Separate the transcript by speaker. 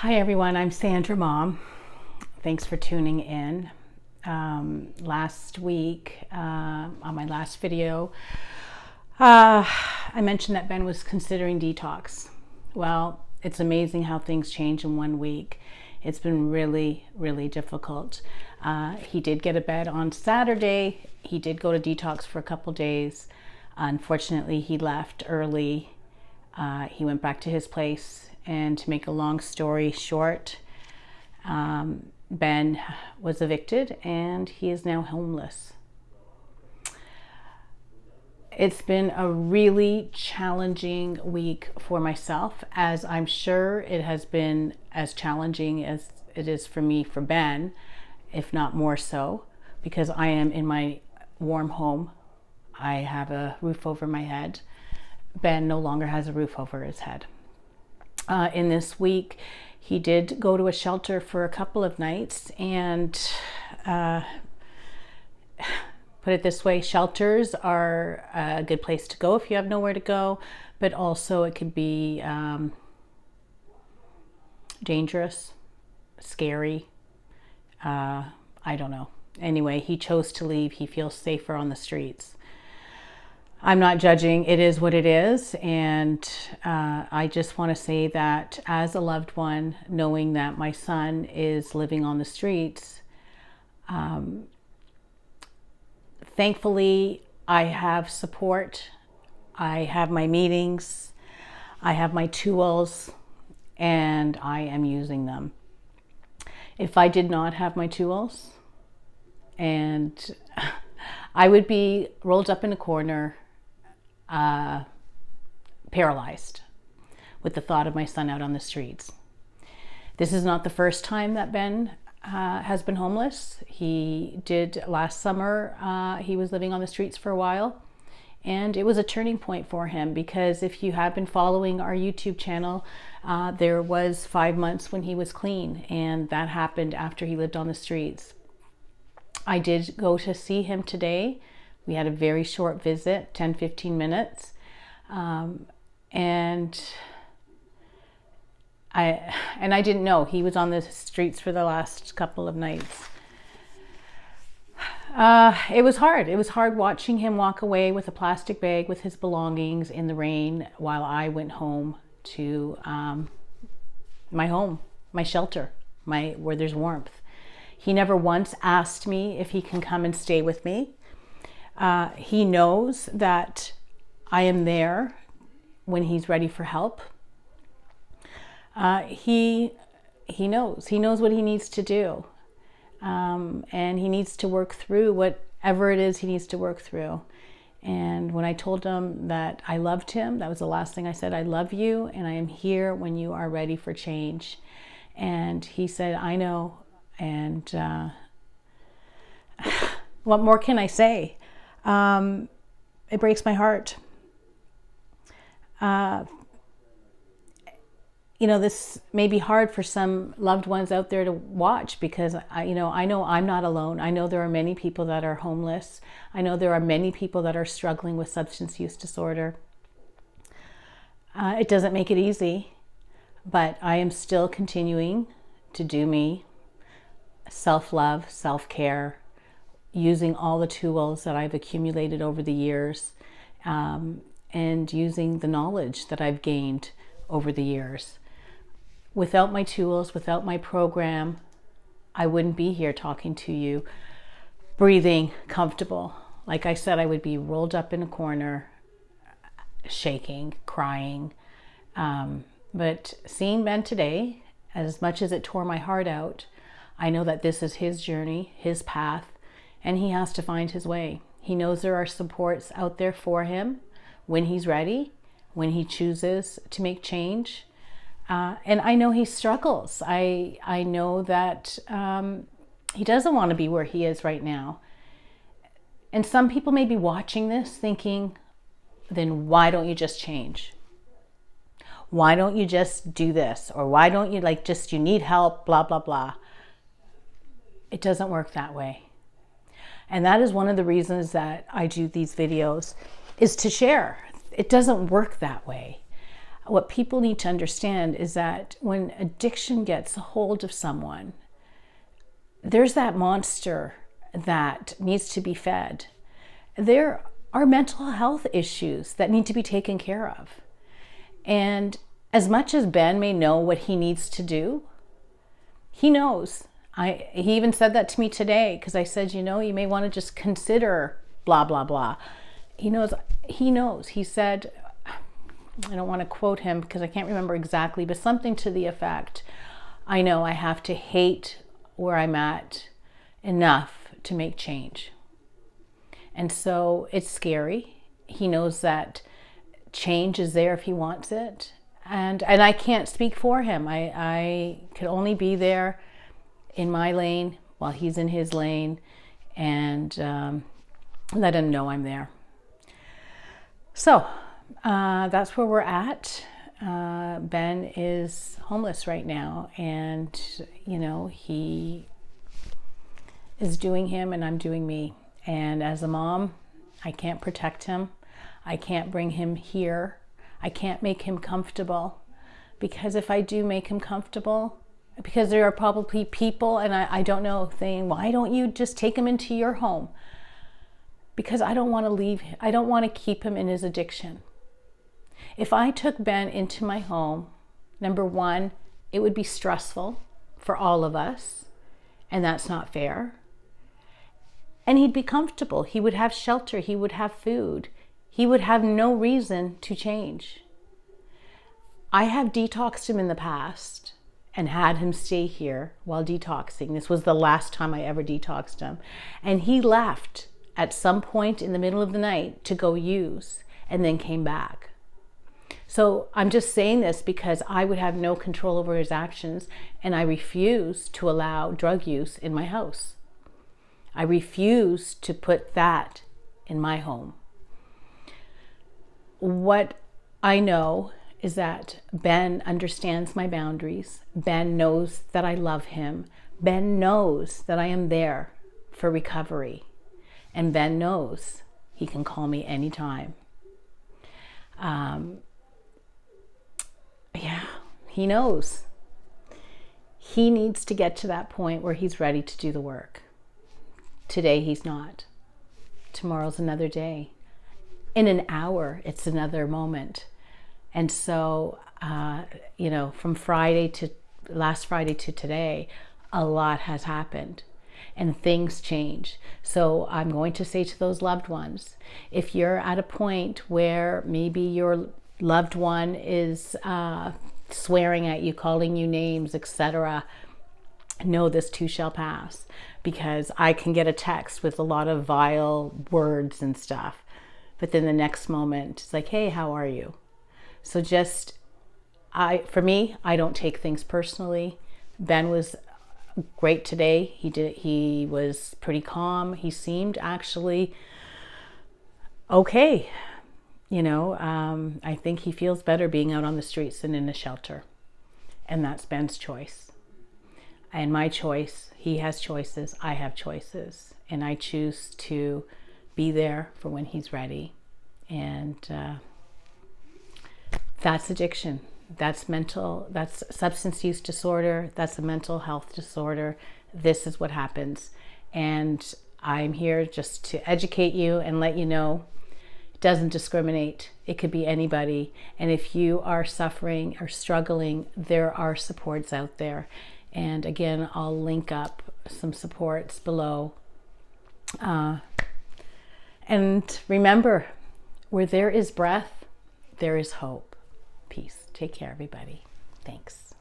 Speaker 1: Hi everyone, I'm Sandra Mom. Thanks for tuning in. Last week, on my last video, I mentioned that Ben was considering detox. Well, it's amazing how things change in 1 week. It's been really, really difficult. He did get a bed on Saturday. He did go to detox for a couple days. Unfortunately, he left early. He went back to his place, and to make a long story short, Ben was evicted and he is now homeless. It's been a really challenging week for myself, as I'm sure it has been as challenging as it is for me for Ben, if not more so, because I am in my warm home. I have a roof over my head. Ben no longer has a roof over his head. In this week, he did go to a shelter for a couple of nights, and put it this way, shelters are a good place to go if you have nowhere to go, but also it can be dangerous, scary. I don't know. Anyway, he chose to leave. He feels safer on the streets. I'm not judging. It is what it is. And I just want to say that as a loved one, knowing that my son is living on the streets, thankfully, I have support. I have my meetings. I have my tools, and I am using them. If I did not have my tools, and I would be rolled up in a corner, paralyzed with the thought of my son out on the streets. This is not the first time that Ben has been homeless. He did last summer. He was living on the streets for a while, and it was a turning point for him, because if you have been following our YouTube channel, there was 5 months when he was clean, and that happened after he lived on the streets. I did go to see him today. We had a very short visit, 10-15 minutes. And I didn't know he was on the streets for the last couple of nights. It was hard. It was hard watching him walk away with a plastic bag with his belongings in the rain while I went home to my home, my shelter, where there's warmth. He never once asked me if he can come and stay with me. He knows that I am there when he's ready for help. He knows what he needs to do. And he needs to work through whatever it is he needs to work through. And when I told him that I loved him, that was the last thing I said. I love you, and I am here when you are ready for change. And he said, I know. And what more can I say? It breaks my heart. This may be hard for some loved ones out there to watch, because I know I'm not alone. I know there are many people that are homeless. I know there are many people that are struggling with substance use disorder. It doesn't make it easy, but I am still continuing to do me. Self-love, self-care, using all the tools that I've accumulated over the years, and using the knowledge that I've gained over the years. Without my tools, without my program, I wouldn't be here talking to you, breathing comfortable. Like I said, I would be rolled up in a corner, shaking, crying. But seeing Ben today, as much as it tore my heart out, I know that this is his journey, his path, and he has to find his way. He knows there are supports out there for him when he's ready, when he chooses to make change. And I know he struggles. I know that he doesn't want to be where he is right now. And some people may be watching this thinking, then why don't you just change? Why don't you just do this? Or why don't you you need help, blah, blah, blah. It doesn't work that way. And that is one of the reasons that I do these videos, is to share. It doesn't work that way. What people need to understand is that when addiction gets a hold of someone, there's that monster that needs to be fed. There are mental health issues that need to be taken care of. And as much as Ben may know what he needs to do, he knows. He even said that to me today, because I said, you may want to just consider blah, blah, blah. He knows. He said, I don't want to quote him because I can't remember exactly, but something to the effect, I know I have to hate where I'm at enough to make change. And so it's scary. He knows that change is there if he wants it. And I can't speak for him. I could only be there in my lane while he's in his lane, and let him know I'm there. So that's where we're at. Ben is homeless right now, and he is doing him and I'm doing me. And as a mom, I can't protect him. I can't bring him here. I can't make him comfortable, because if I do make him comfortable, because there are probably people, and I don't know, saying, why don't you just take him into your home? Because I don't want to leave him. I don't want to keep him in his addiction. If I took Ben into my home, number one, it would be stressful for all of us, and that's not fair. And he'd be comfortable. He would have shelter. He would have food. He would have no reason to change. I have detoxed him in the past and had him stay here while detoxing. This was the last time I ever detoxed him. And he left at some point in the middle of the night to go use, and then came back. So I'm just saying this because I would have no control over his actions, and I refuse to allow drug use in my house. I refuse to put that in my home. What I know is that Ben understands my boundaries. Ben knows that I love him. Ben knows that I am there for recovery. And Ben knows he can call me anytime. He knows. He needs to get to that point where he's ready to do the work. Today he's not. Tomorrow's another day. In an hour, it's another moment. And so, from last Friday to today, a lot has happened and things change. So I'm going to say to those loved ones, if you're at a point where maybe your loved one is swearing at you, calling you names, etc., know this too shall pass, because I can get a text with a lot of vile words and stuff, but then the next moment it's like, hey, how are you? So for me, I don't take things personally. Ben was great today. He was pretty calm. He seemed actually okay. I think he feels better being out on the streets than in a shelter. And that's Ben's choice. And my choice, he has choices, I have choices. And I choose to be there for when he's ready. And that's addiction. That's substance use disorder. That's a mental health disorder. This is what happens. And I'm here just to educate you and let you know it doesn't discriminate. It could be anybody. And if you are suffering or struggling, there are supports out there. And again, I'll link up some supports below. And remember, where there is breath, there is hope. Peace. Take care, everybody. Thanks.